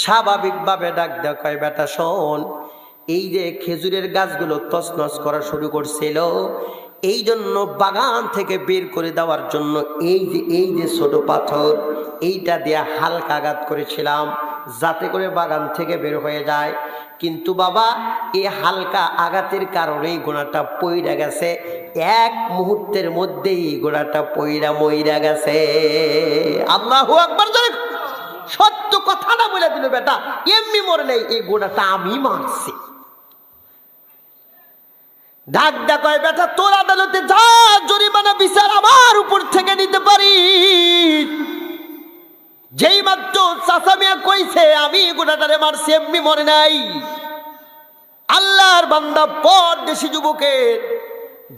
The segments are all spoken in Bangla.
স্বাভাবিকভাবে ডাক দেওয়া কয়, বেটা শোন, এই যে খেজুরের গাছগুলো তছনছ করা শুরু করছিল, এই জন্য বাগান থেকে বের করে দেওয়ার জন্য এই যে ছোট পাথর এইটা দিয়ে হালকা আঘাত করেছিলাম যাতে করে বাগান থেকে বের হয়ে যায়। কিন্তু বাবা, এই হালকা আঘাতের কারণেই গোড়াটা পইড়া গেছে, এক মুহূর্তের মধ্যেই গোড়াটা পইড়া মইরা গেছে। আল্লাহু আকবার। সত্য কথাটা বলে দিল, বেটা এমনি মরে নেই, এই গোড়াটা আমি মারছি। ডাক কয়, বেটা তোর আদালতে যা জরিমানা বিচার আমার উপর থেকে নিতে পারি। যেই মাত্র চাচা মিয়া কইছে আমি গোটাটারে মারছি, এমনি মরে নাই। আল্লাহর বান্দা পরদেশী যুবকের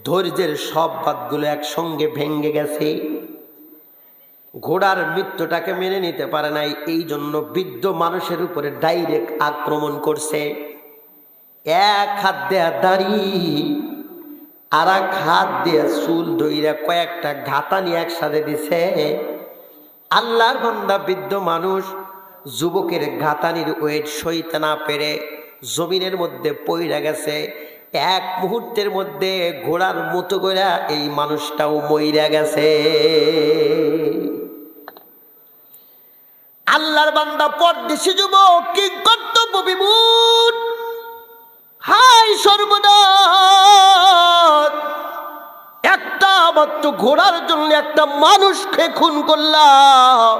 ধৈর্যের সব বাঁধগুলো একসঙ্গে ভেঙ্গে গেছে। ঘোড়ার মৃত্যুটাকে মেনে নিতে পারে নাই, এই জন্য বৃদ্ধ মানুষের উপরে ডাইরেক্ট আক্রমণ করছে। এক হাত দেয়া দাড়ি, আর এক হাত দিয়ে চুল ধইরা কয়েকটা ঘাতানি একসাথে দিছে। আল্লাহর বান্দা বৃদ্ধ মানুষ যুবকের ঘাতানির ওয়েট সইতে না পেরে জমিনের মধ্যে পইড়া গেছে। এক মুহূর্তের মধ্যে ঘোড়ার মতো করে এই মানুষটাও মইরা গেছে। আল্লাহর বান্দা পরদেশী যুবক কি কর্তব্য বিমূঢ়, হাই সর্বনাশ, একটা মাত্র ঘোড়ার জন্য একটা মানুষকে খুন করলাম,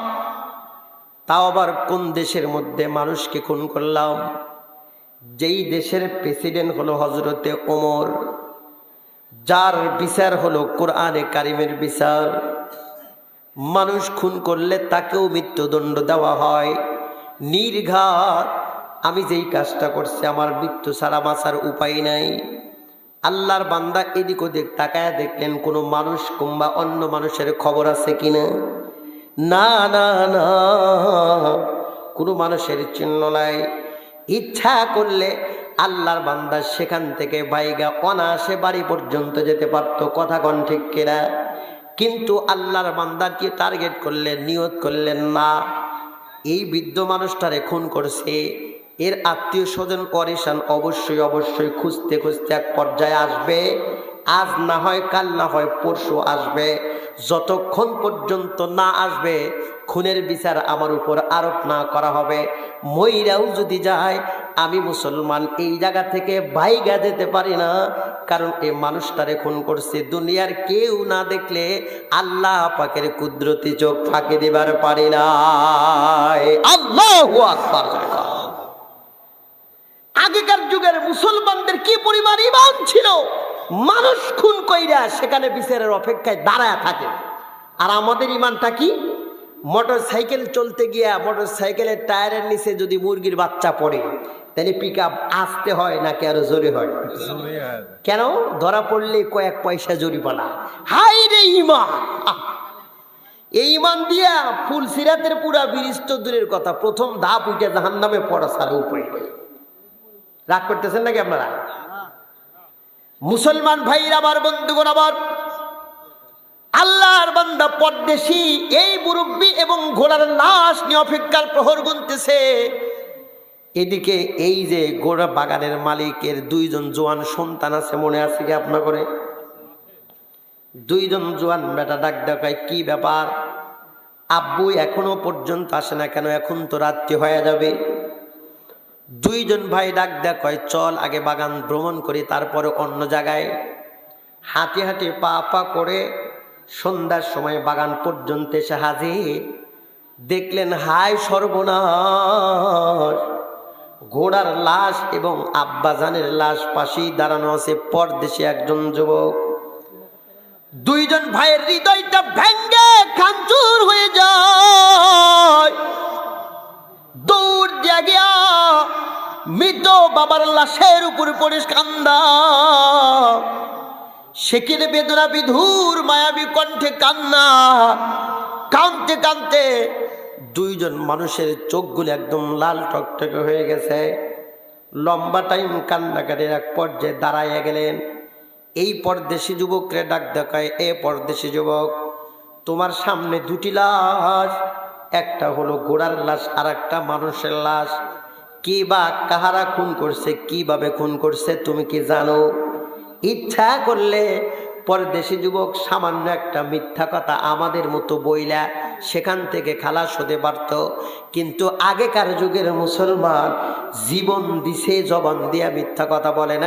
তাও আবার কোন দেশের মধ্যে মানুষকে খুন করলাম? যেই দেশের প্রেসিডেন্ট হলো হযরতে ওমর, যার বিচার হলো কোরআনে কারিমের বিচার। মানুষ খুন করলে তাকেও মৃত্যুদণ্ড দেওয়া হয় নির্ঘাত। আমি যেই কাজটা করছি আমার মৃত্যু ছাড়া বাঁচার উপায় নাই। আল্লাহর বান্দা এদিক ওদিক তাকায়া দেখলেন কোনো মানুষ কিংবা অন্য মানুষের খবর আছে কিনা। না না না, কোনো মানুষের চিহ্ন নাই। ইচ্ছা করলে আল্লাহর বান্দা সেখান থেকে বাইগা অনায়াসে বাড়ি পর্যন্ত যেতে পারত, কথা কোন ঠিক কিনা? কিন্তু আল্লাহর বান্দাকে টার্গেট করলেন, নিয়ত করলেন না, এই বৃদ্ধ মানুষটারে খুন করছে, এর আত্মীয় স্বজন পরেশান, অবশ্যই অবশ্যই খুঁজতে খুঁজতে এক পর্যায়ে আসবে। আজ না হয় কাল, না হয় পরশু আসবে। যতক্ষণ পর্যন্ত না আসবে খুনের বিচার আমার উপর আরোপ না করা হবে, মইরাও যদি যায় আমি মুসলমান এই জায়গা থেকে বাইগা যেতে পারি না। কারণ এই মানুষটারে খুন করছে, দুনিয়ার কেউ না দেখলে আল্লাহ পাকের কুদরতি চোখ ফাঁকি দিবার পারি না। আল্লাহু আকবার। আগেকার যুগের মুসলমানদের কি পরিমাণ ঈমান ছিল, মানুষ খুন কইরা সেখানে বিচারের অপেক্ষায় দাঁড়ায় থাকে। আর আমাদের ঈমানটা কি? মোটর সাইকেল চলতে গিয়া মোটর সাইকেলের টায়ারের নিচে যদি মুরগির বাচ্চা পড়ে তাহলে পিক আপ আসতে হয় নাকি আরো জোরে হয়? কেন? ধরা পড়লে কয়েক পয়সা জরিমানা। হাই রে ঈমান! এই ঈমান দিয়া ফুল সিরাতের পুরা ব্রিজ তো দূরের কথা, প্রথম ধাপ উঠে জাহান্নামে পড়া ছাড়া উপায় নেই। রাগ করতেছেন নাকি আপনারা? মুসলমান ভাইরা আমার, বন্ধুগণ আমার, আল্লাহর বান্দা পরদেশী এই মুরব্বী এবং ঘোড়ার লাশ নিয়ে অপেক্ষার প্রহর গুনতেছে। এদিকে এই যে ঘোড়া বাগানের মালিকের দুইজন জোয়ান সন্তান আছে, মনে আছে কি আপনার করে? দুইজন জোয়ান বেটা ডাক দেখায়, কি ব্যাপার আব্বু এখনো পর্যন্ত আসে না কেন? এখন তো রাত্রি হয়ে যাবে। দুইজন ভাই ডাক দেখায়, চল আগে বাগান ভ্রমণ করি, তারপরে অন্য জায়গায়। হাঁটি হাঁটি পা পা করে সন্ধ্যার সময় বাগান পর্যন্ত এসে হাজির। দেখলেন হায় সর্বনাশ, ঘোড়ার লাশ এবং আব্বাজানের লাশ পাশেই দাঁড়ানো আছে পরদেশী একজন যুবক। দুইজন ভাইয়ের হৃদয়টা ভেঙ্গে খানচুর হয়ে যায়। দৌড় দিয়া গিয়া মৃত বাবার লাশের উপর পড়ে কান্দা। সেখানে বেদনা বিধুর মায়াবী কণ্ঠে কান্না। কাঁদতে কাঁদতে দুইজন মানুষের চোখগুলো একদম লাল টকটকে হয়ে গেছে। লম্বা টাইম কান্নাকাটির এক পর্যায়ে দাঁড়াইয়া গেলেন। এই পরদেশী যুবকরে ডাক দেখায়, এ পরদেশী যুবক, তোমার সামনে দুটি লাশ, একটা হলো ঘোড়ার লাশ, আর একটা মানুষের লাশ। কি বা কাহারা খুন করছে, কিভাবে খুন করছে তুমি কি জানো? ইচ্ছা করলে পরদেশি যুবক সামান্য একটা মিথ্যা কথা আমাদের মতো বইলা সেখান থেকে খালাস হতে পারত, কিন্তু আগেকার যুগের মুসলমান জীবন দিছে, জবান দিয়া মিথ্যা কথা বলে না।